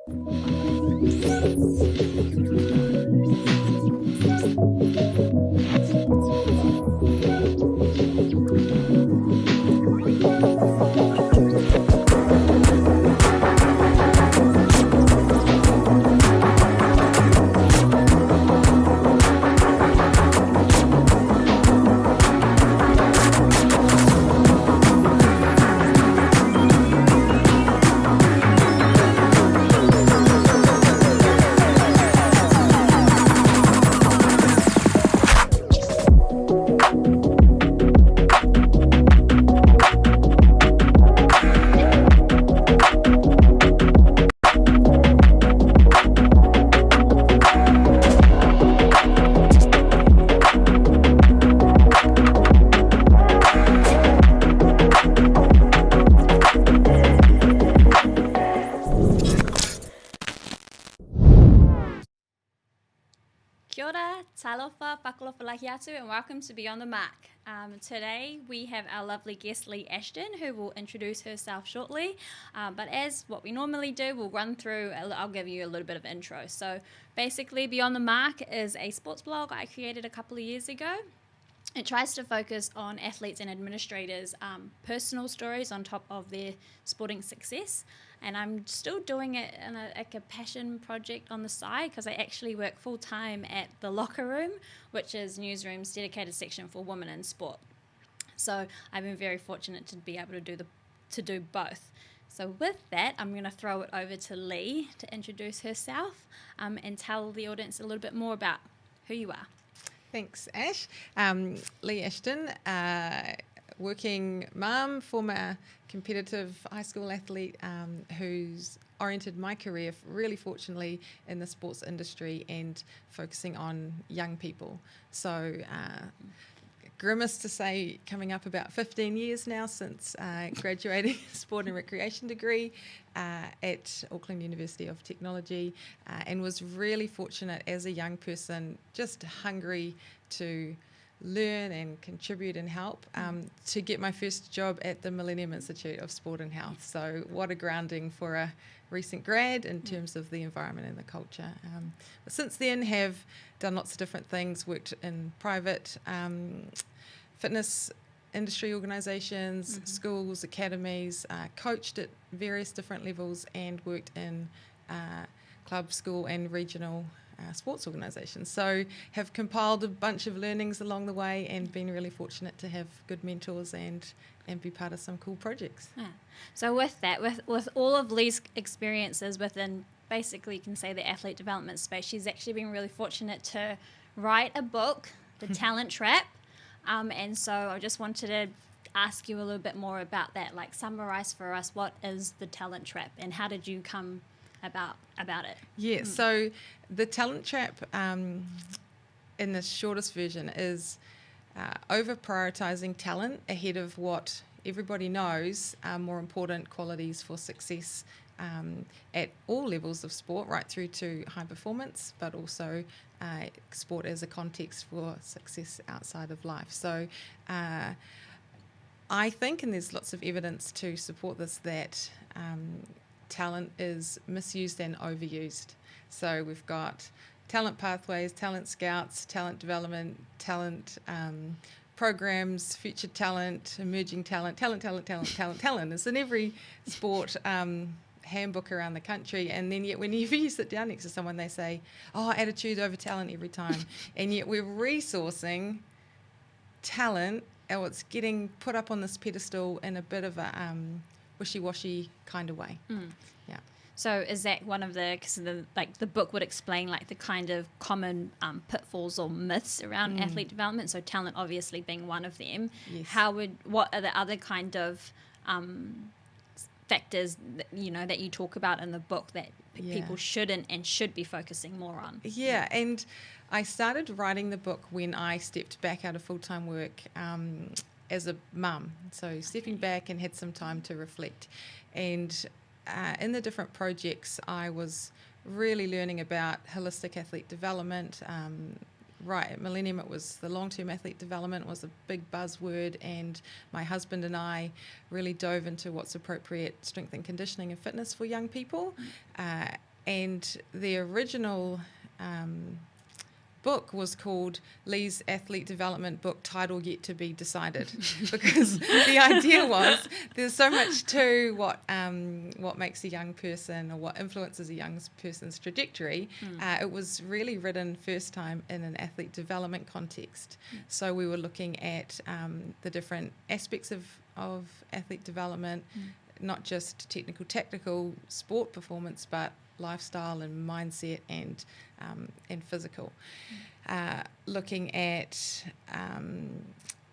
Kia ora, talofa, pakalofa lahi atu, and welcome to Beyond the Mark. Today we have our lovely guest Leigh Ashton, who will introduce herself shortly. But as what we normally do, we'll run through, I'll give you a little bit of intro. So basically Beyond the Mark is a sports blog I created a couple of years ago. It tries to focus on athletes and administrators' personal stories on top of their sporting success. And I'm still doing it in a passion project on the side because I actually work full-time at the Locker Room, which is Newsroom's dedicated section for women in sport. So I've been very fortunate to be able to do both. So with that, I'm going to throw it over to Leigh to introduce herself and tell the audience a little bit more about who you are. Thanks, Ash. Leigh Ashton, working mum, former competitive high school athlete who's oriented my career really fortunately in the sports industry and focusing on young people. So grimace to say coming up about 15 years now since graduating a sport and recreation degree at Auckland University of Technology and was really fortunate as a young person, just hungry to learn and contribute and help to get my first job at the Millennium Institute of Sport and Health. So what a grounding for a recent grad in terms of the environment and the culture. But since then have done lots of different things, worked in private fitness industry organisations, schools, academies, coached at various different levels and worked in club, school and regional sports organisations. So have compiled a bunch of learnings along the way and been really fortunate to have good mentors and be part of some cool projects. Yeah. So with that, with all of Leigh's experiences within basically you can say the athlete development space, she's actually been really fortunate to write a book, The Talent Trap. And so I just wanted to ask you a little bit more about that, like summarize for us what is the talent trap and how did you come about it? Yeah, so the talent trap in the shortest version is over prioritizing talent ahead of what everybody knows are more important qualities for success at all levels of sport, right through to high performance, but also sport as a context for success outside of life. So I think, and there's lots of evidence to support this, that talent is misused and overused. So we've got talent pathways, talent scouts, talent development, talent programs, future talent, emerging talent. It's in every sport handbook around the country, and then yet whenever you sit down next to someone they say, oh, attitude over talent every time. And yet we're resourcing talent, or it's getting put up on this pedestal in a bit of a wishy-washy kind of way. Yeah. So is that one of the, because the book would explain like the kind of common pitfalls or myths around athlete development, so talent obviously being one of them. Yes. What are the other kind of factors that, that you talk about in the book that people shouldn't and should be focusing more on? Yeah, and I started writing the book when I stepped back out of full-time work as a mum, so stepping back and had some time to reflect. And in the different projects, I was really learning about holistic athlete development. Right at Millennium, it was the long-term athlete development was a big buzzword, and my husband and I really dove into what's appropriate strength and conditioning and fitness for young people. And the original book was called Leigh's Athlete Development Book, title yet to be decided, because the idea was there's so much to what makes a young person or what influences a young person's trajectory. It was really written first time in an athlete development context. So we were looking at the different aspects of athlete development, not just technical, tactical sport performance, but lifestyle and mindset and physical. Looking at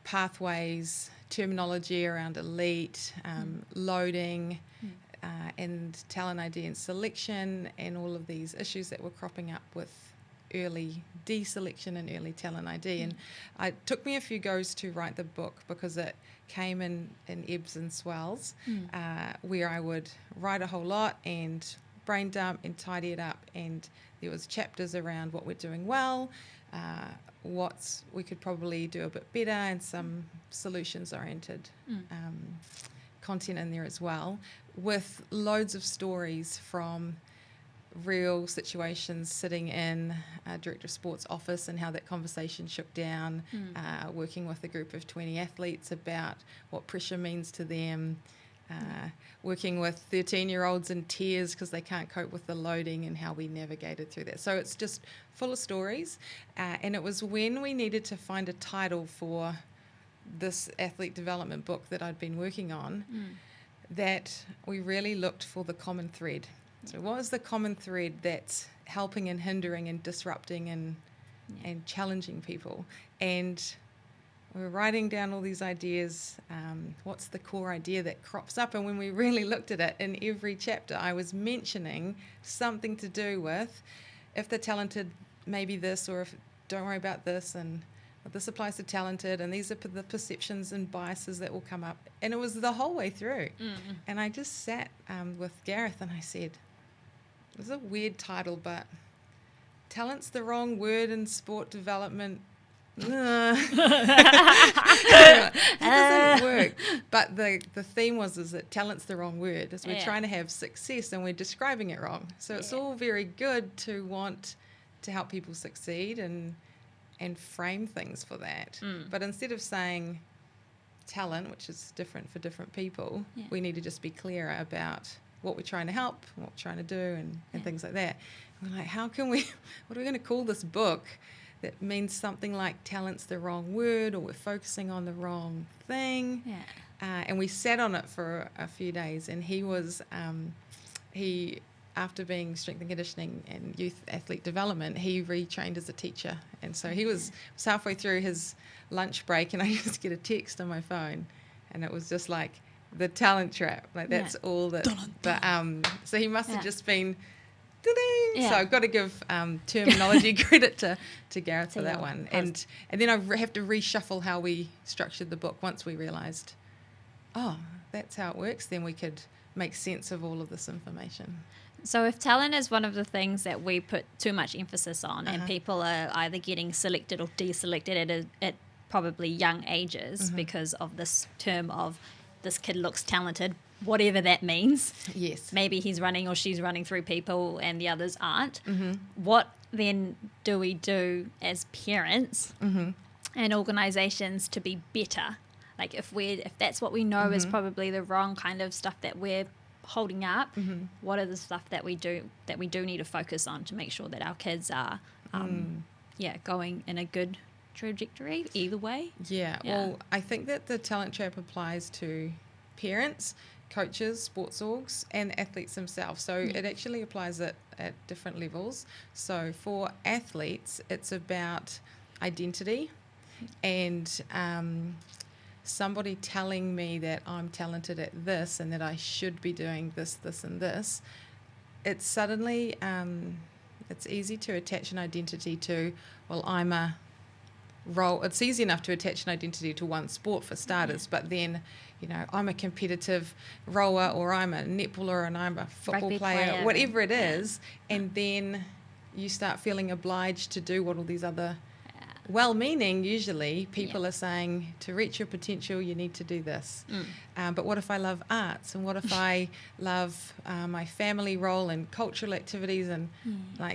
pathways, terminology around elite, loading, and talent ID and selection, and all of these issues that were cropping up with early deselection and early talent ID. And it took me a few goes to write the book because it came in ebbs and swells, where I would write a whole lot and brain dump and tidy it up, and there was chapters around what we're doing well, what we could probably do a bit better, and some solutions oriented content in there as well, with loads of stories from real situations, sitting in a director of sports office and how that conversation shook down, working with a group of 20 athletes about what pressure means to them, working with 13-year-olds in tears because they can't cope with the loading, and how we navigated through that. So it's just full of stories, and it was when we needed to find a title for this athlete development book that I'd been working on that we really looked for the common thread. So what is the common thread that's helping and hindering and disrupting and challenging people? And we were writing down all these ideas. What's the core idea that crops up? And when we really looked at it, in every chapter, I was mentioning something to do with, if they're talented, maybe this, or if don't worry about this, and this applies to talented, and these are the perceptions and biases that will come up. And it was the whole way through. And I just sat with Gareth and I said, it's a weird title, but talent's the wrong word in sport development. It doesn't work. But the theme was that talent's the wrong word. We're trying to have success and we're describing it wrong. So it's all very good to want to help people succeed and frame things for that. But instead of saying talent, which is different for different people, we need to just be clearer about what we're trying to help, what we're trying to do, and things like that. And we're like, what are we going to call this book that means something like talent's the wrong word, or we're focusing on the wrong thing? And we sat on it for a few days, and he was, after being strength and conditioning and youth athlete development, he retrained as a teacher. And so he was halfway through his lunch break, and I just get a text on my phone, and it was just like, the talent trap, like that's all that. But so he must have just been. So I've got to give terminology credit to Gareth for that one, and then I have to reshuffle how we structured the book once we realised, that's how it works. Then we could make sense of all of this information. So if talent is one of the things that we put too much emphasis on, and people are either getting selected or deselected at probably young ages because of this term of, this kid looks talented, whatever that means. Yes. Maybe he's running or she's running through people and the others aren't. What then do we do as parents and organisations to be better? Like if that's what we know is probably the wrong kind of stuff that we're holding up, what are the stuff that we do need to focus on to make sure that our kids are going in a good trajectory either way? Well, I think that the talent trap applies to parents, coaches, sports orgs, and athletes themselves. So it actually applies at different levels. So for athletes, it's about identity and somebody telling me that I'm talented at this and that I should be doing this, this, and this. It's suddenly it's easy to attach an identity to, well, I'm a role. It's easy enough to attach an identity to one sport for starters, but then, I'm a competitive rower, or I'm a netballer, and I'm a football player, whatever it is, and then you start feeling obliged to do what all these other well-meaning, usually, people are saying, to reach your potential, you need to do this. But what if I love arts? And what if I love my family role and cultural activities? And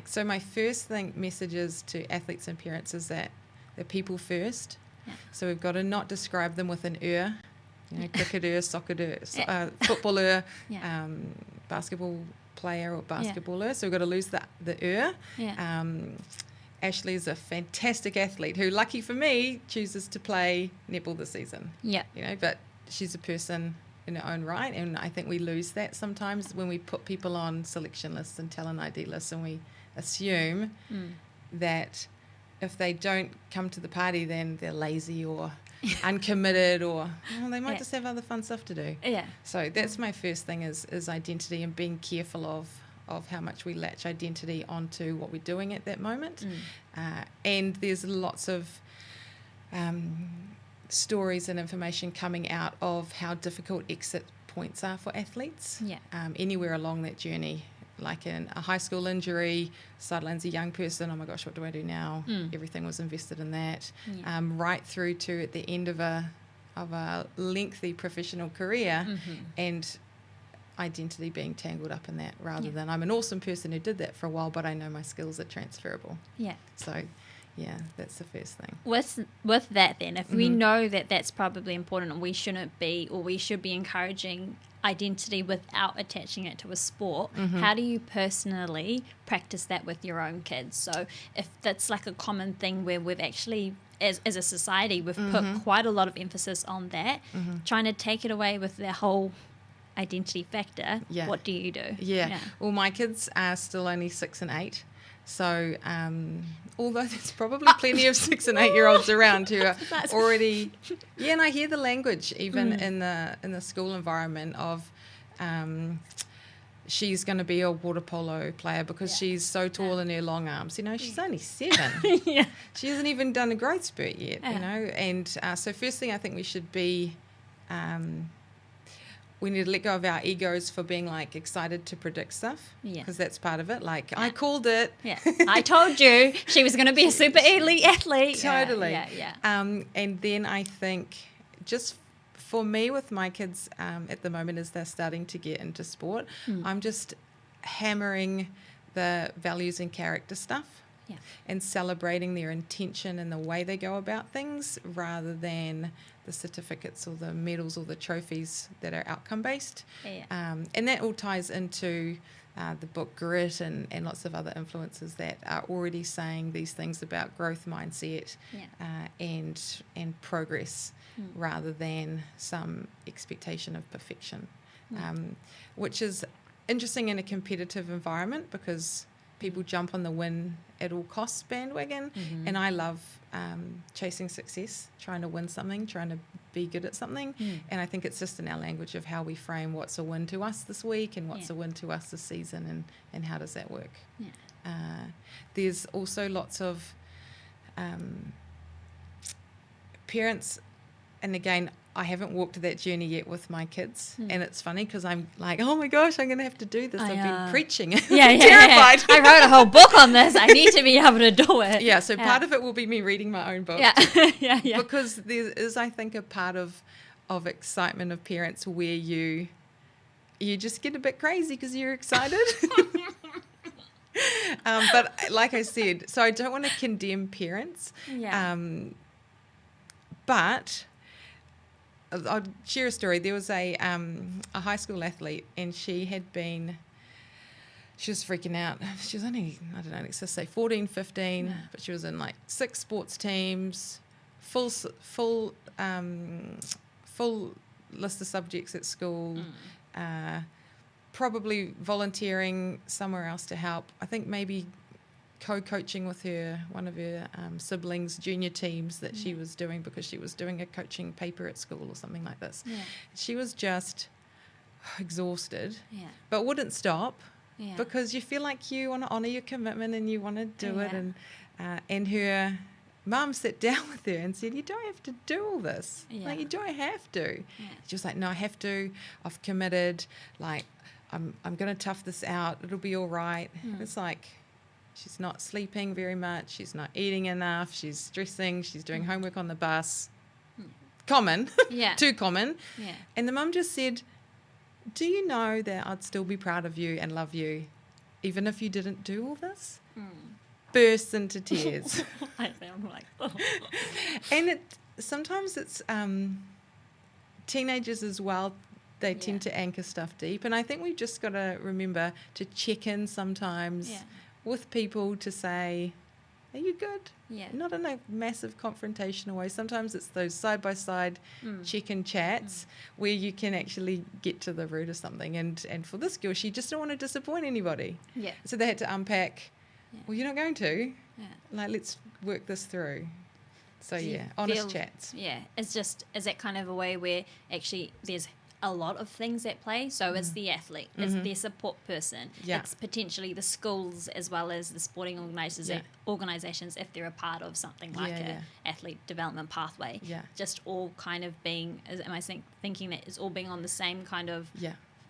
so my first messages to athletes and parents is that they're people first. Yeah. So we've got to not describe them with an cricketer, soccer, footballer, basketball player or basketballer. So we've got to lose the Ashley is a fantastic athlete who, lucky for me, chooses to play netball this season. Yeah. But she's a person in her own right, and I think we lose that sometimes when we put people on selection lists and talent ID lists, and we assume that if they don't come to the party, then they're lazy or uncommitted, or they might just have other fun stuff to do. Yeah. So that's my first thing is identity, and being careful of how much we latch identity onto what we're doing at that moment. And there's lots of stories and information coming out of how difficult exit points are for athletes. Anywhere along that journey, like in a high school injury, sidelines a young person, oh my gosh, what do I do now? Everything was invested in that. Right through to at the end of a lengthy professional career, and identity being tangled up in that, rather than I'm an awesome person who did that for a while, but I know my skills are transferable. So that's the first thing. With that then, if we know that that's probably important, and we should be encouraging identity without attaching it to a sport, how do you personally practice that with your own kids? So if that's like a common thing where we've actually, as a society, we've put quite a lot of emphasis on that, trying to take it away with their whole identity factor, what do you do? Well, my kids are still only 6 and 8, so although there's probably plenty of 6 and 8 year olds around who are already and I hear the language even in the school environment of she's going to be a water polo player because she's so tall in her long arms. She's only 7. She hasn't even done a growth spurt yet. And so first thing I think we should be we need to let go of our egos for being excited to predict stuff, because that's part of it. I called it. I told you she was going to be a super elite athlete. Totally. And then I think just for me with my kids at the moment, as they're starting to get into sport, I'm just hammering the values and character stuff. And celebrating their intention and the way they go about things, rather than the certificates or the medals or the trophies that are outcome based. And that all ties into the book Grit and lots of other influences that are already saying these things about growth mindset and progress, rather than some expectation of perfection, which is interesting in a competitive environment, because people jump on the win at all costs bandwagon, and I love chasing success, trying to win something, trying to be good at something, and I think it's just in our language of how we frame what's a win to us this week and what's a win to us this season, and how does that work. There's also lots of parents, and again, I haven't walked that journey yet with my kids, and it's funny because I'm like, oh my gosh, I'm going to have to do this. I've been preaching. Terrified. I wrote a whole book on this. I need to be able to do it. So part of it will be me reading my own book. Because there is, I think, a part of excitement of parents where you just get a bit crazy because you're excited. But like I said, so I don't want to condemn parents. But I'll share a story. There was a high school athlete, and she was freaking out. She was only, I don't know, let's just say 14, 15, but she was in 6 sports teams, full list of subjects at school, probably volunteering somewhere else to help. I think maybe co-coaching with one of her siblings' junior teams that she was doing, because she was doing a coaching paper at school or something like this. She was just exhausted, but wouldn't stop, because you feel like you want to honour your commitment and you want to do it. And her mum sat down with her and said, you don't have to do all this. You don't have to. She was like, no, I have to. I've committed. I'm going to tough this out. It'll be all right. It's like, she's not sleeping very much, she's not eating enough, she's stressing, she's doing homework on the bus. Common, too common. Yeah. And the mum just said, do you know that I'd still be proud of you and love you even if you didn't do all this? Bursts into tears. I'm like, oh. And sometimes it's teenagers as well. They tend to anchor stuff deep. And I think we've just got to remember to check in sometimes with people to say, are you good? Yeah. Not in a massive confrontational way. Sometimes it's those side-by-side check-in chats where you can actually get to the root of something. And for this girl, she just didn't want to disappoint anybody. Yeah. So they had to unpack, well, you're not going to. Yeah. Like, let's work this through. So, honest chats. Yeah. Is that kind of a way where actually there's a lot of things at play? So it's the athlete, it's their support person, it's potentially the schools as well as the sporting organisations if they're a part of something like a athlete development pathway. Just all kind of being, am I thinking that it's all being on the same kind of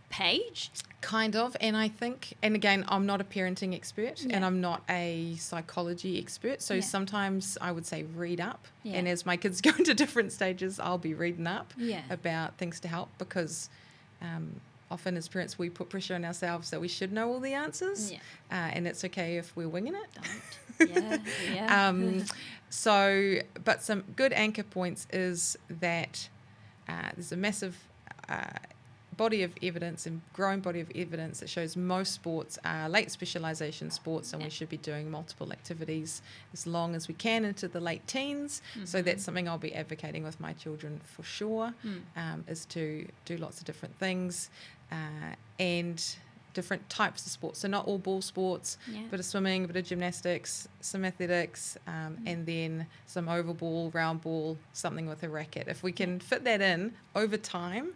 page? Kind of. And I think, and again, I'm not a parenting expert and I'm not a psychology expert. So sometimes I would say read up. And as my kids go into different stages, I'll be reading up about things to help, because often as parents we put pressure on ourselves that we should know all the answers. And it's okay if we're winging it. So, but some good anchor points is that there's a massive body of evidence and growing body of evidence that shows most sports are late specialisation sports, and we should be doing multiple activities as long as we can into the late teens. So that's something I'll be advocating with my children for sure, is to do lots of different things and different types of sports. So not all ball sports, bit of swimming, bit of gymnastics, some athletics, and then some oval ball, round ball, something with a racket. If we can fit that in over time,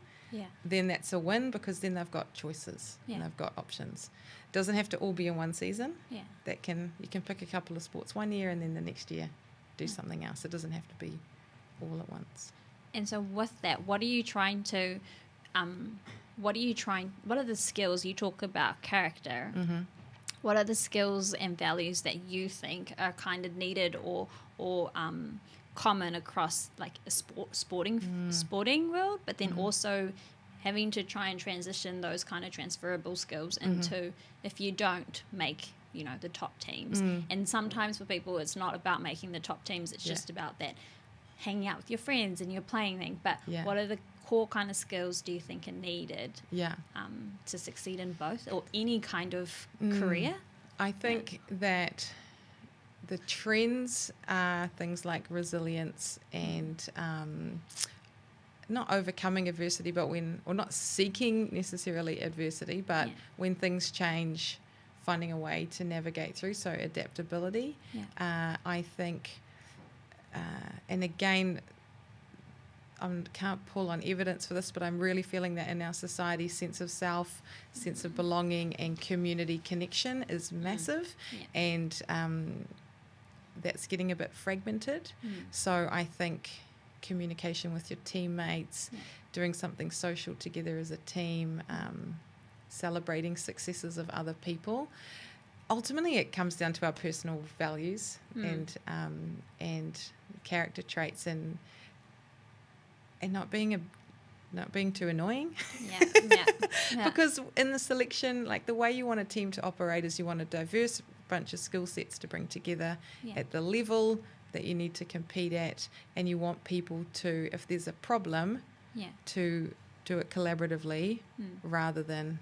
then that's a win, because then they've got choices and they've got options. Doesn't have to all be in one season. You can pick a couple of sports one year and then the next year do something else. It doesn't have to be all at once. And so with that, what are you trying to what are the skills? You talk about character. What are the skills and values that you think are kind of needed or common across like a sporting world, but then also having to try and transition those kind of transferable skills into if you don't make the top teams. And sometimes for people it's not about making the top teams, it's just about that hanging out with your friends and your playing thing. But what are the core kind of skills do you think are needed to succeed in both or any kind of career? I think that the trends are things like resilience and not overcoming adversity, but not seeking necessarily adversity, but when things change, finding a way to navigate through. So adaptability, I think, and again, I can't pull on evidence for this, but I'm really feeling that in our society, sense of self, sense of belonging and community connection is massive. And that's getting a bit fragmented. So I think communication with your teammates, doing something social together as a team, celebrating successes of other people. Ultimately, it comes down to our personal values and character traits and not being too annoying. Because in the selection, like the way you want a team to operate is you want a diverse bunch of skill sets to bring together at the level that you need to compete at, and you want people to, if there's a problem, to do it collaboratively rather than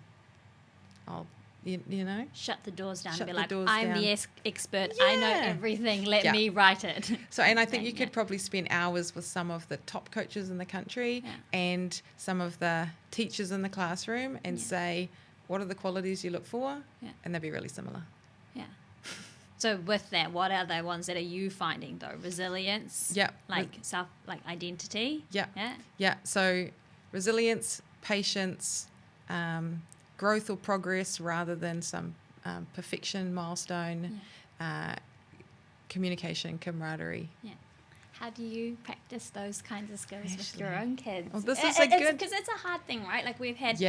shut the doors down shut and be the like, doors I'm down. the expert, I know everything, let me write it. So, and I think you could probably spend hours with some of the top coaches in the country and some of the teachers in the classroom and say, what are the qualities you look for? And they'd be really similar. So with that, what are the ones that are you finding though? Resilience, identity. So resilience, patience, growth or progress rather than some perfection milestone, communication, camaraderie. How do you practice those kinds of skills with your own kids? Well, this is a good... Because it's a hard thing, right? Like we had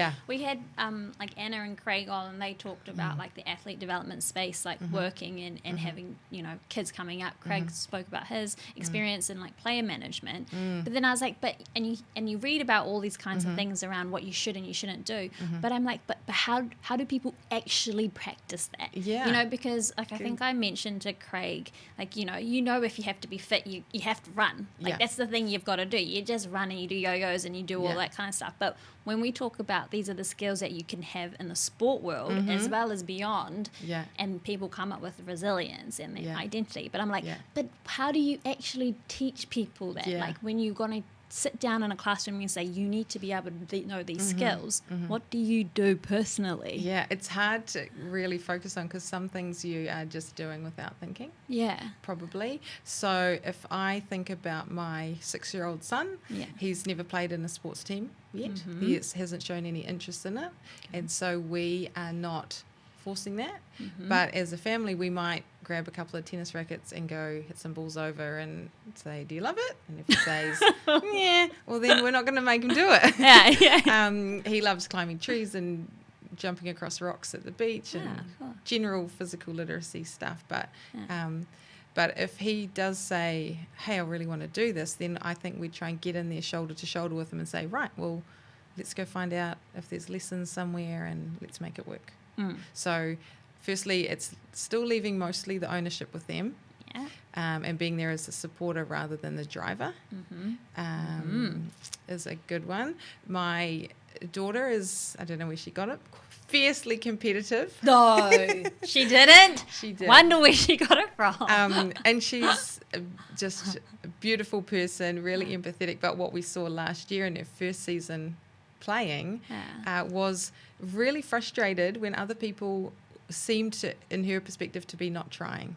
like Anna and Craig on, and they talked about like the athlete development space, like working and having, you know, kids coming up. Craig spoke about his experience in like player management. But then I was like, and you read about all these kinds of things around what you should and you shouldn't do. But I'm like, but how do people actually practice that? Yeah. You know, because like I think I mentioned to Craig, like, you know, if you have to be fit, you have to run. Like that's the thing you've got to do. You just run and you do yo-yos and you do all that kind of stuff. But when we talk about these are the skills that you can have in the sport world as well as beyond, and people come up with resilience and their identity. But I'm like, but how do you actually teach people that? Like when you're going to sit down in a classroom and say you need to be able to know these skills, what do you do personally? Yeah, it's hard to really focus on because some things you are just doing without thinking. Yeah, probably. So if I think about my 6-year-old son, he's never played in a sports team yet. He hasn't shown any interest in it, and so we are not forcing that. But as a family, we might grab a couple of tennis rackets and go hit some balls over and say, do you love it? And if he says, yeah, well then we're not going to make him do it. He loves climbing trees and jumping across rocks at the beach and general physical literacy stuff. But if he does say, hey, I really want to do this, then I think we try and get in there shoulder to shoulder with him and say, right, well, let's go find out if there's lessons somewhere and let's make it work. So firstly, it's still leaving mostly the ownership with them, and being there as a supporter rather than the driver is a good one. My daughter is, I don't know where she got it, fiercely competitive. No, she didn't. She did. Wonder where she got it from. And she's just a beautiful person, really empathetic. But what we saw last year in her first season playing was really frustrated when other people seemed to, in her perspective, to be not trying.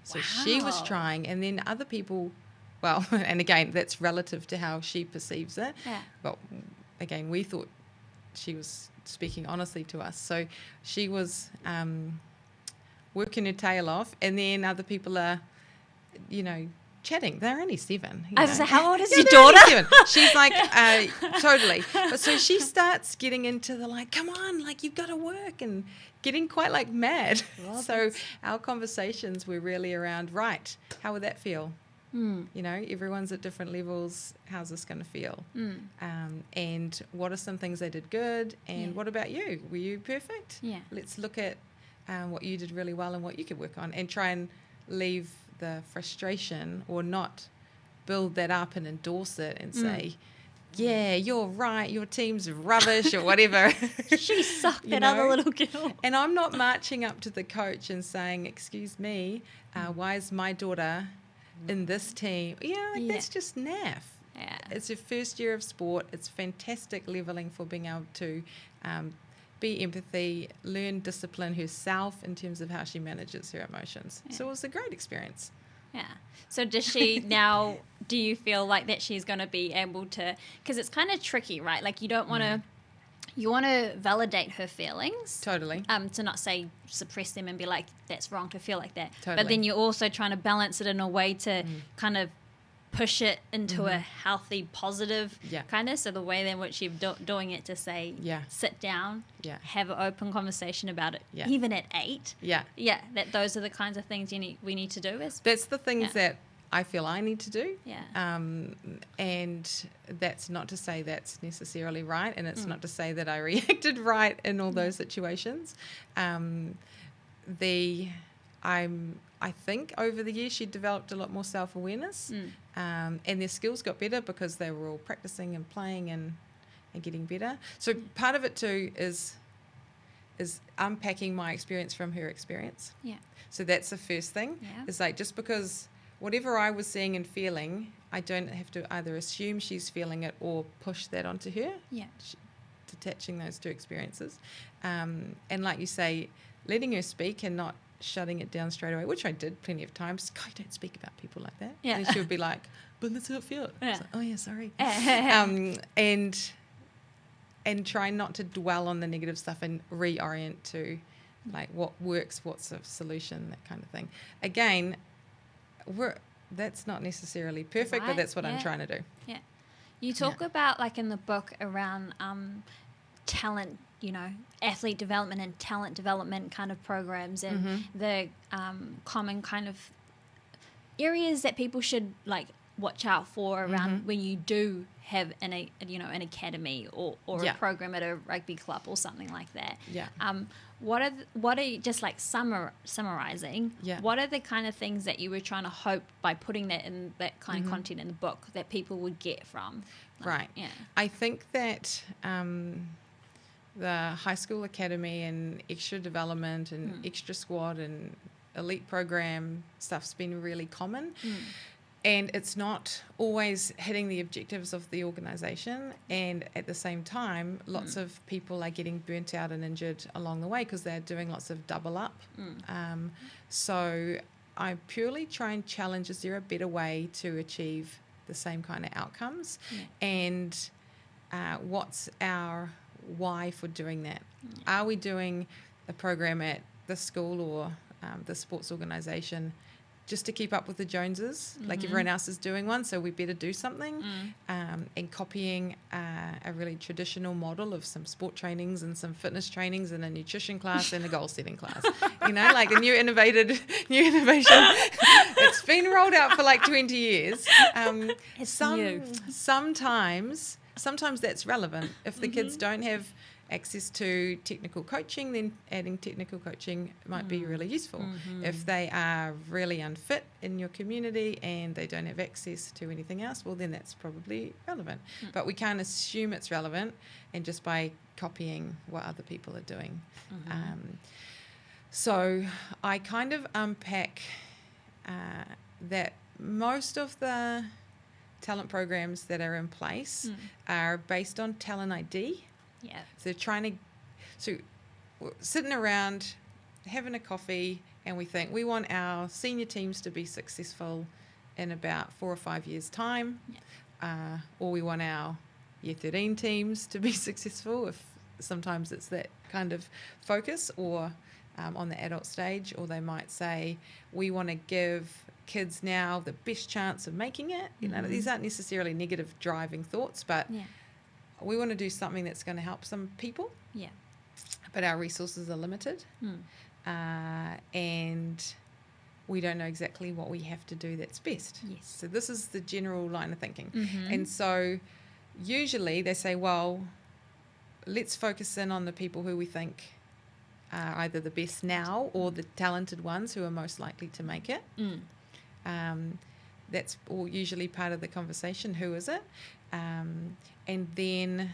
So she was trying, and then other people, well, and again, that's relative to how she perceives it. But again, we thought she was speaking honestly to us. So she was working her tail off, and then other people are, you know, chatting. They're only 7. I was like, how old is your daughter? She's like, totally. But so she starts getting into the like, come on, like you've got to work, and getting quite like mad. So our conversations were really around, right, how would that feel? You know, everyone's at different levels. How's this going to feel? And what are some things they did good? And what about you? Were you perfect? Let's look at what you did really well and what you could work on, and try and leave the frustration, or not build that up and endorse it and say, yeah, you're right, your team's rubbish or whatever. She sucked, that other little girl. And I'm not marching up to the coach and saying, excuse me, why is my daughter in this team? That's just naff. It's her first year of sport. It's fantastic leveling for being able to be empathy, learn discipline herself in terms of how she manages her emotions. So it was a great experience. So does she now, do you feel like that she's going to be able to, because it's kind of tricky, right? Like you don't want to, you want to validate her feelings. Totally. To not say suppress them and be like, that's wrong to feel like that. Totally. But then you're also trying to balance it in a way to kind of push it into a healthy, positive kind of. So the way in which you're doing it to say, sit down, have an open conversation about it, even at 8. That those are the kinds of things we need to do. That's the things that I feel I need to do. And that's not to say that's necessarily right, and it's not to say that I reacted right in all those situations. I think over the years she developed a lot more self-awareness, and their skills got better because they were all practicing and playing and getting better. So part of it too is unpacking my experience from her experience. So that's the first thing. It's like, just because whatever I was seeing and feeling, I don't have to either assume she's feeling it or push that onto her. Detaching those two experiences. And like you say, letting her speak and not shutting it down straight away, which I did plenty of times. God, don't speak about people like that. And she would be like, but that's how it feels. Like, oh yeah, sorry. And try not to dwell on the negative stuff and reorient to like what works, what's a solution, that kind of thing. Again, that's not necessarily perfect, but Right, that's what I'm yeah. trying to do. Yeah. You talk about, like, in the book around talent, athlete development and talent development kind of programs, and the common kind of areas that people should, like, watch out for around when you do have an academy or a program at a rugby club or something like that. Yeah. What are you, just like summarizing? Yeah. What are the kind of things that you were trying to hope by putting that in that kind of content in the book that people would get from? Right. Yeah. I think that the high school academy and extra development and extra squad and elite program stuff's been really common. And it's not always hitting the objectives of the organisation, and at the same time lots of people are getting burnt out and injured along the way because they're doing lots of double up. So I purely try and challenge, is there a better way to achieve the same kind of outcomes, and what's our why for doing that? Are we doing a program at the school or the sports organisation just to keep up with the Joneses, like everyone else is doing one, so we better do something, and copying a really traditional model of some sport trainings and some fitness trainings and a nutrition class and a goal setting class, like the new innovation. It's been rolled out for like 20 years. It's new. Sometimes that's relevant. If the kids don't have access to technical coaching, then adding technical coaching might be really useful. If they are really unfit in your community and they don't have access to anything else, well, then that's probably relevant. But we can't assume it's relevant and just by copying what other people are doing. So I kind of unpack that most of the talent programs that are in place are based on talent ID. Yeah. So we're sitting around having a coffee and we think we want our senior teams to be successful in about 4 or 5 years' time, or we want our year 13 teams to be successful, if sometimes it's that kind of focus, or on the adult stage, or they might say we want to give kids now the best chance of making it. These aren't necessarily negative driving thoughts, but we want to do something that's going to help some people, but our resources are limited, and we don't know exactly what we have to do that's best. Yes. So this is the general line of thinking. And so usually they say, well, let's focus in on the people who we think are either the best now or the talented ones who are most likely to make it. That's all usually part of the conversation. Who is it? And then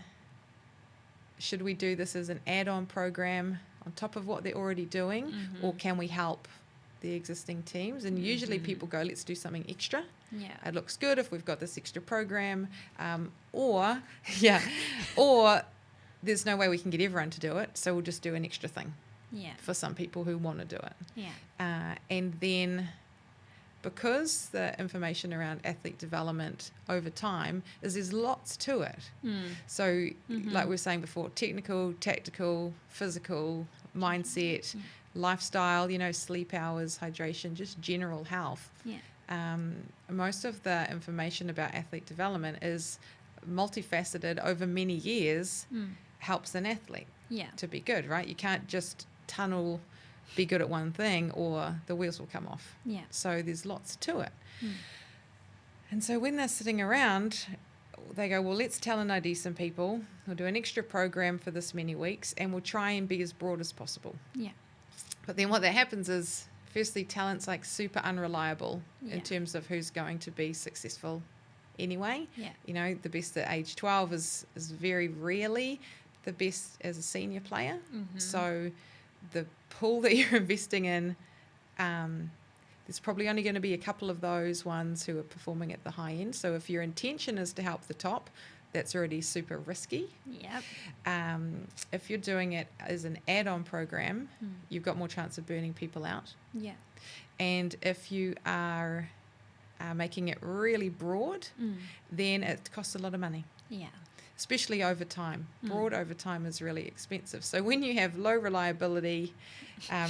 should we do this as an add-on program on top of what they're already doing, or can we help the existing teams? And usually people go, let's do something extra. It looks good if we've got this extra program, or there's no way we can get everyone to do it, so we'll just do an extra thing for some people who want to do it. And then, because the information around athlete development over time is there's lots to it. So like we were saying before, technical, tactical, physical, mindset, lifestyle, sleep hours, hydration, just general health. Most of the information about athlete development is multifaceted over many years, helps an athlete to be good, right? You can't just be good at one thing or the wheels will come off. So there's lots to it. And so when they're sitting around, they go, well, let's talent ID some people. We'll do an extra program for this many weeks and we'll try and be as broad as possible. But then what that happens is, firstly, talent's like super unreliable in terms of who's going to be successful anyway. The best at age 12 is very rarely the best as a senior player. So the pool that you're investing in, there's probably only going to be a couple of those ones who are performing at the high end. So if your intention is to help the top, that's already super risky. If you're doing it as an add-on program, you've got more chance of burning people out. And if you are making it really broad, then it costs a lot of money. Especially over time. Broad over time is really expensive. So when you have low reliability,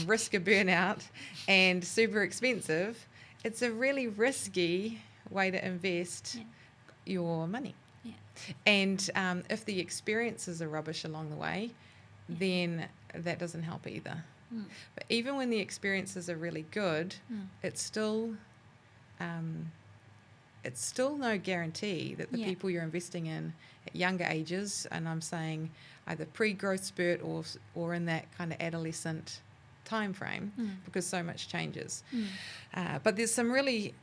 risk of burnout, and super expensive, it's a really risky way to invest your money. Yeah. And if the experiences are rubbish along the way, then that doesn't help either. But even when the experiences are really good, it's still no guarantee that the people you're investing in at younger ages, and I'm saying either pre-growth spurt or in that kind of adolescent time frame, because so much changes. But there's some really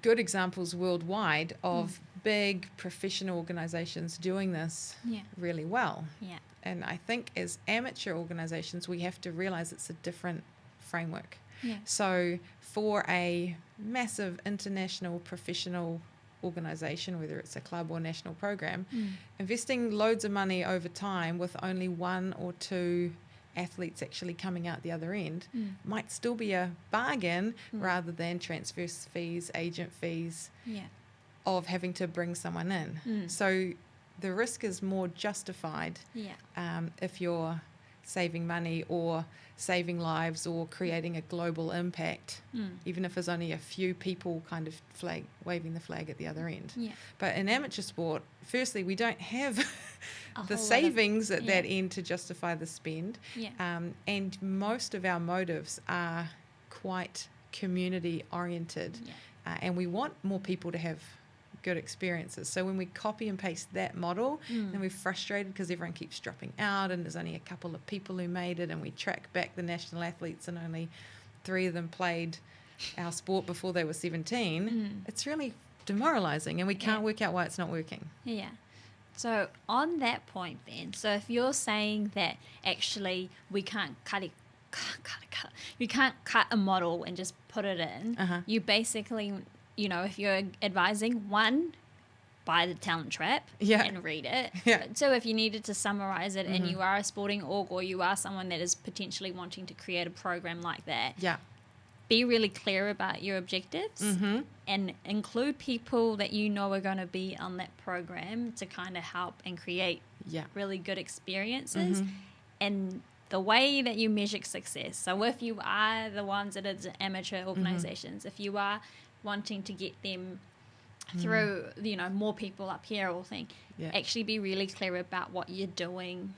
good examples worldwide of big professional organizations doing this really well. Yeah. And I think as amateur organizations, we have to realize it's a different framework. Yeah. So for a massive international professional organization, whether it's a club or national program, investing loads of money over time with only one or two athletes actually coming out the other end might still be a bargain rather than transfer fees, agent fees of having to bring someone in. So the risk is more justified if you're saving money or saving lives or creating a global impact, even if there's only a few people kind of waving the flag at the other end. Yeah. But in amateur sport, firstly, we don't have the savings at that end to justify the spend. Yeah. And most of our motives are quite community oriented. Yeah. And we want more people to have good experiences. So when we copy and paste that model, then we're frustrated because everyone keeps dropping out and there's only a couple of people who made it, and we track back the national athletes and only 3 of them played our sport before they were 17. It's really demoralizing, and we can't work out why it's not working. Yeah. So on that point then, so if you're saying that actually we can't you can't cut a model and just put it in, you basically, you know, if you're advising, one, buy the Talent Trap and read it. Yeah. So if you needed to summarize it and you are a sporting org or you are someone that is potentially wanting to create a program like that, be really clear about your objectives and include people that you know are going to be on that program to kind of help and create really good experiences. And the way that you measure success, so if you are the ones that are the amateur organizations, if you are wanting to get them through, you know, more people up here or thing, actually be really clear about what you're doing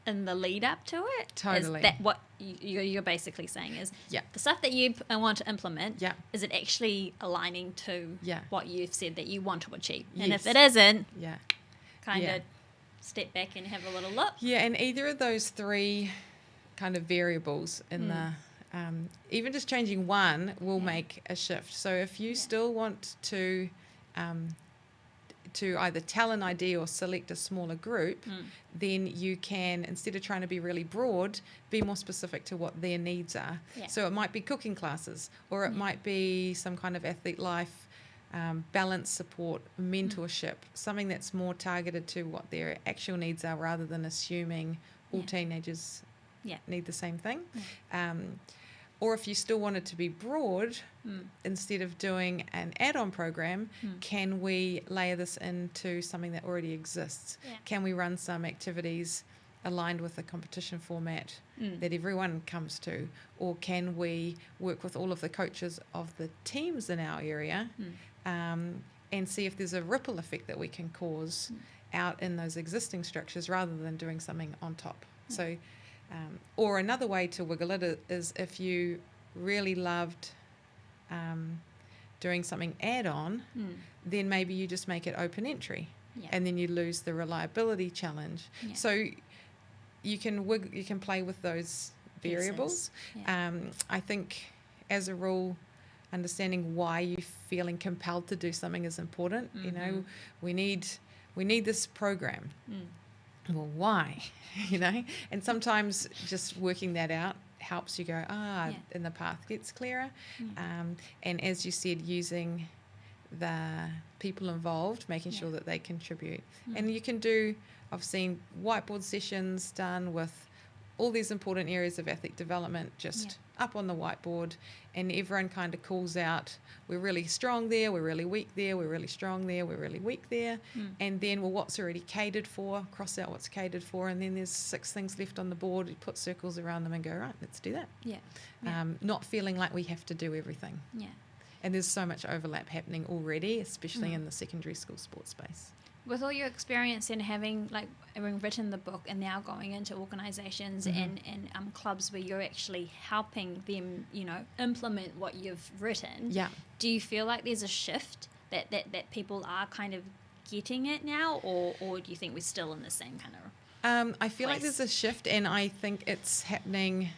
in the lead up to it. Totally. Is that what you're basically saying is the stuff that you want to implement, is it actually aligning to what you've said that you want to achieve? Yes. And if it isn't, kind of step back and have a little look. Yeah, and either of those 3 kind of variables in the even just changing one will make a shift. So if you still want to either tell an idea or select a smaller group, then you can, instead of trying to be really broad, be more specific to what their needs are. Yeah. So it might be cooking classes, or it might be some kind of athlete life, balance support, mentorship, something that's more targeted to what their actual needs are rather than assuming all teenagers need the same thing. Or if you still want it to be broad, instead of doing an add-on program, can we layer this into something that already exists? Yeah. Can we run some activities aligned with the competition format that everyone comes to? Or can we work with all of the coaches of the teams in our area and see if there's a ripple effect that we can cause out in those existing structures rather than doing something on top? So or another way to wiggle it is if you really loved doing something add-on, then maybe you just make it open entry, and then you lose the reliability challenge. Yeah. So you can play with those variables. I think as a rule, understanding why you're feeling compelled to do something is important. You know, we need this program. Well, why? You know, and sometimes just working that out helps you go, and the path gets clearer. And as you said, using the people involved, making sure that they contribute. And you can do, I've seen whiteboard sessions done with all these important areas of athlete development just up on the whiteboard, and everyone kind of calls out, we're really strong there, we're really weak there, we're really strong there, we're really weak there. And then, well, what's already catered for, cross out what's catered for, and then there's 6 things left on the board. You put circles around them and go, right, let's do that. Not feeling like we have to do everything. And there's so much overlap happening already, especially in the secondary school sports space. With all your experience in having written the book and now going into organisations and clubs where you're actually helping them, implement what you've written, do you feel like there's a shift that people are kind of getting it now, or do you think we're still in the same kind of I feel like there's a shift, and I think it's happening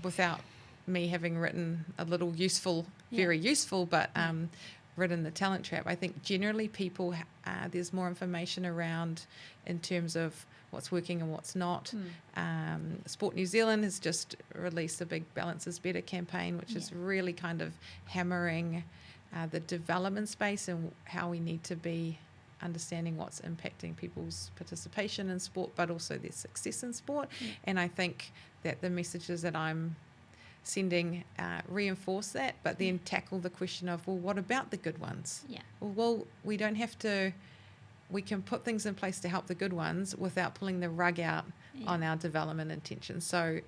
without me having written a little useful, very useful, but written The Talent Trap. I think generally people, there's more information around in terms of what's working and what's not. Sport New Zealand has just released a big Balance is Better campaign, which is really kind of hammering the development space and how we need to be understanding what's impacting people's participation in sport, but also their success in sport. And I think that the messages that I'm sending reinforce that, but then tackle the question of, well, what about the good ones? Well, we don't have to, we can put things in place to help the good ones without pulling the rug out on our development intentions. So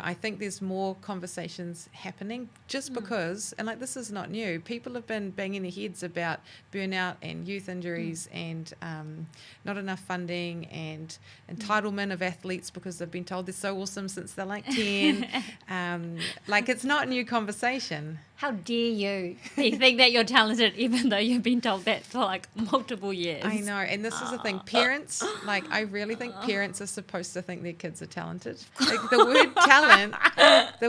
I think there's more conversations happening just because, and this is not new, people have been banging their heads about burnout and youth injuries and not enough funding and entitlement of athletes because they've been told they're so awesome since they're 10. It's not a new conversation. How dare you think that you're talented even though you've been told that for multiple years? I know, and this is the thing. Parents, I really think parents are supposed to think their kids are talented. The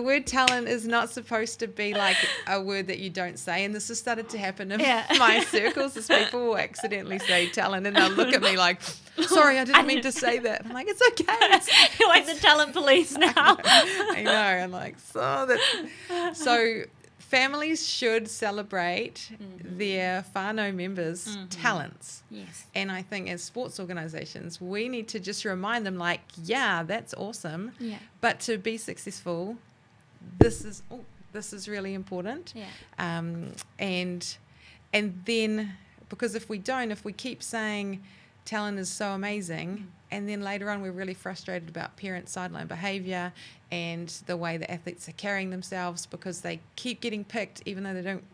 word talent is not supposed to be a word that you don't say, and this has started to happen in my circles as people will accidentally say talent and they'll look at me sorry, I didn't mean to say that. I'm it's okay. You're like the talent police now. I know. I'm so families should celebrate their whānau members' talents. And I think as sports organisations, we need to just remind them that's awesome. But to be successful, this is really important. And then, because if we keep saying talent is so amazing, and then later on we're really frustrated about parent sideline behaviour and the way the athletes are carrying themselves because they keep getting picked even though they don't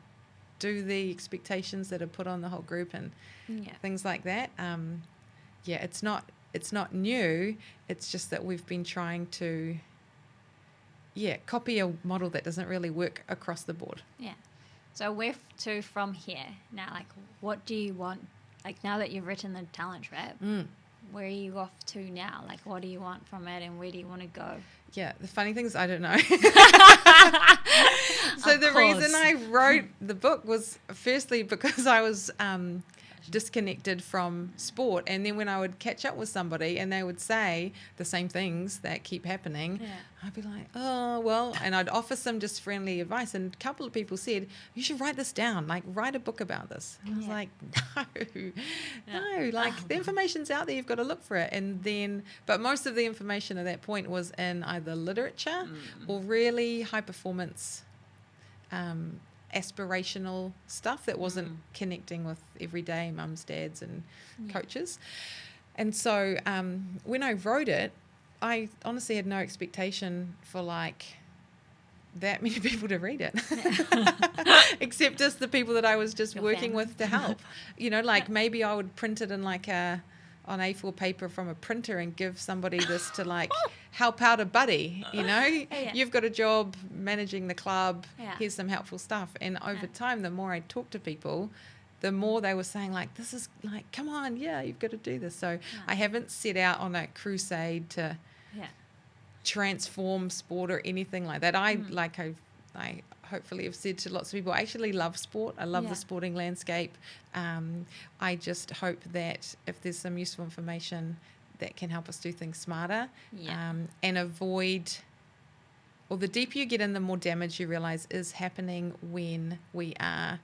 do the expectations that are put on the whole group and things like that. It's not new. It's just that we've been trying to copy a model that doesn't really work across the board. So where to from here now? What do you want? Now that you've written The Talent Trap, where are you off to now? What do you want from it, and where do you want to go? The funny thing is I don't know. So the reason I wrote the book was firstly because I was disconnected from sport, and then when I would catch up with somebody and they would say the same things that keep happening, I'd be like, oh well, and I'd offer some just friendly advice, and a couple of people said, you should write this down, write a book about this. And I was like, no, the information's out there, you've got to look for it. And then, but most of the information at that point was in either literature or really high performance aspirational stuff that wasn't connecting with everyday mums, dads and coaches. And so when I wrote it, I honestly had no expectation for that many people to read it, except just the people that I was just working with to help. Maybe I would print it in on A4 paper from a printer and give somebody this to help out a buddy, You've got a job managing the club, here's some helpful stuff. And over time, the more I talked to people, the more they were saying this is come on, you've got to do this. So I haven't set out on a crusade to transform sport or anything like that. I hopefully have said to lots of people, I actually love sport. I love the sporting landscape. I just hope that if there's some useful information that can help us do things smarter and avoid, or the deeper you get in, the more damage you realise is happening when we are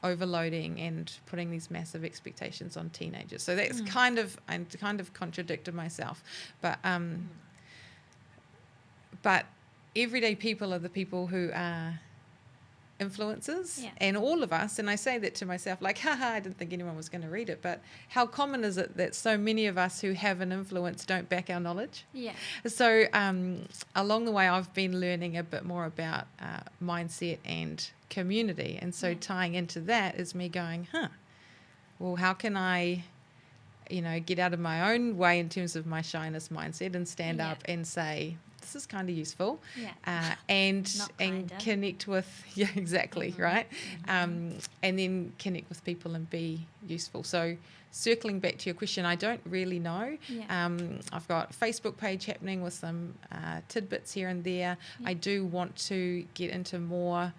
overloading and putting these massive expectations on teenagers. So that's kind of contradicted myself, but everyday people are the people who are influencers, and all of us, and I say that to myself like, haha, I didn't think anyone was going to read it, but how common is it that so many of us who have an influence don't back our knowledge? So along the way I've been learning a bit more about mindset and community, and so tying into that is me going, well, how can I get out of my own way in terms of my shyness mindset and stand up and say, this is kind of useful, and connect with right, and then connect with people and be useful. So circling back to your question, I don't really know. I've got a Facebook page happening with some tidbits here and there. I do want to get into more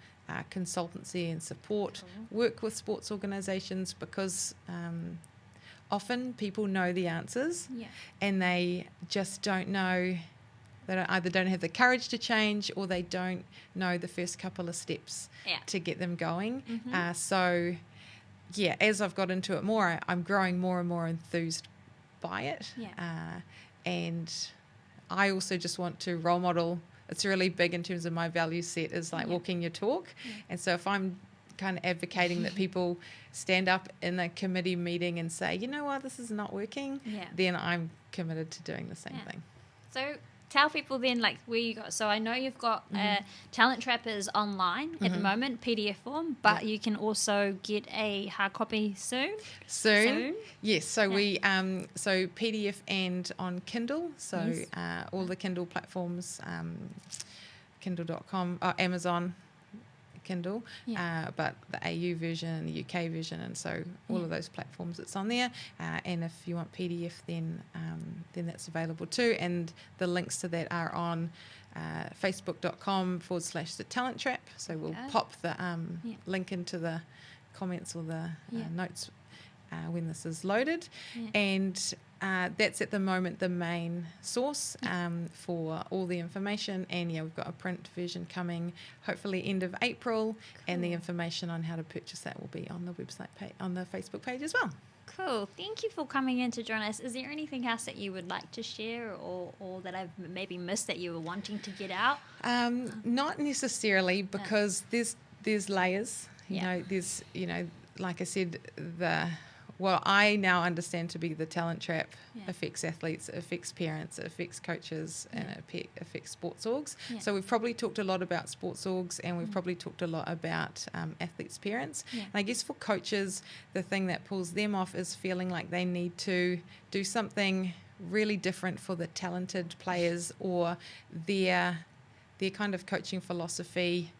consultancy and support, work with sports organisations, because often people know the answers and they just don't know. They either don't have the courage to change, or they don't know the first couple of steps to get them going. So as I've got into it more, I'm growing more and more enthused by it. And I also just want to role model. It's really big in terms of my value set, is like walking your talk. And so if I'm kind of advocating that people stand up in a committee meeting and say, you know what, this is not working, then I'm committed to doing the same thing. So tell people then, like, where you got. So I know you've got Talent Trap is online at the moment, PDF form, but you can also get a hard copy soon. Yes. So we so PDF and on Kindle. So all the Kindle platforms, Kindle.com, Amazon Kindle, but the AU version, the UK version, and so all of those platforms, it's on there. And if you want PDF, then that's available too. And the links to that are on facebook.com/the Talent Trap. So we'll pop the link into the comments or the notes when this is loaded. And that's at the moment the main source for all the information. And we've got a print version coming hopefully end of April, and the information on how to purchase that will be on the website page, on the Facebook page as well. Cool. Thank you for coming in to join us. Is there anything else that you would like to share, or that I've maybe missed that you were wanting to get out? Not necessarily, because there's layers. There's like I said, what I now understand to be the talent trap affects athletes, it affects parents, it affects coaches, and it affects sports orgs. So we've probably talked a lot about sports orgs, and we've probably talked a lot about athletes' parents. And I guess for coaches, the thing that pulls them off is feeling like they need to do something really different for the talented players, or their kind of coaching philosophy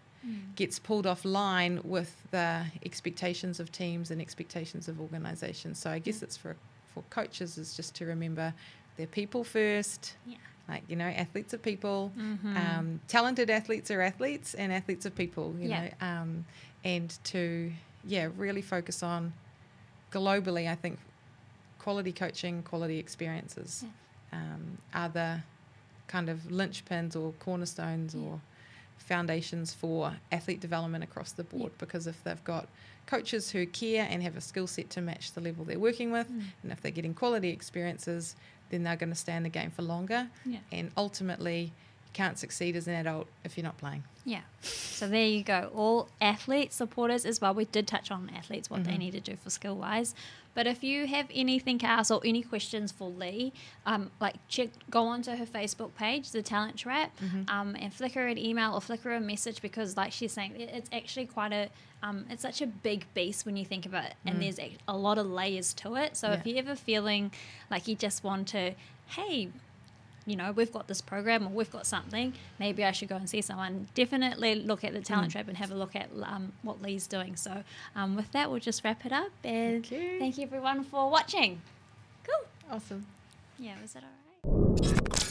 gets pulled offline with the expectations of teams and expectations of organisations. So I guess it's for coaches is just to remember they're people first. Like, athletes are people. Talented athletes are athletes, and athletes are people, and to really focus on globally, I think quality coaching, quality experiences are the kind of linchpins or cornerstones or foundations for athlete development across the board, because if they've got coaches who care and have a skill set to match the level they're working with, and if they're getting quality experiences, then they're going to stay in the game for longer. And ultimately, you can't succeed as an adult if you're not playing. So there you go. All athletes, supporters as well. We did touch on athletes, what they need to do for skill-wise. But if you have anything else or any questions for Leigh, go onto her Facebook page, The Talent Trap, and flick her an email or flick her a message, because like she's saying, it's actually quite a, it's such a big beast when you think about it, and there's a lot of layers to it. So if you're ever feeling like you just want to, hey, we've got this program or we've got something, maybe I should go and see someone, definitely look at the Talent Trap and have a look at what Leigh's doing. So with that, we'll just wrap it up, and thank you everyone for watching. Cool. Awesome. Was that all right?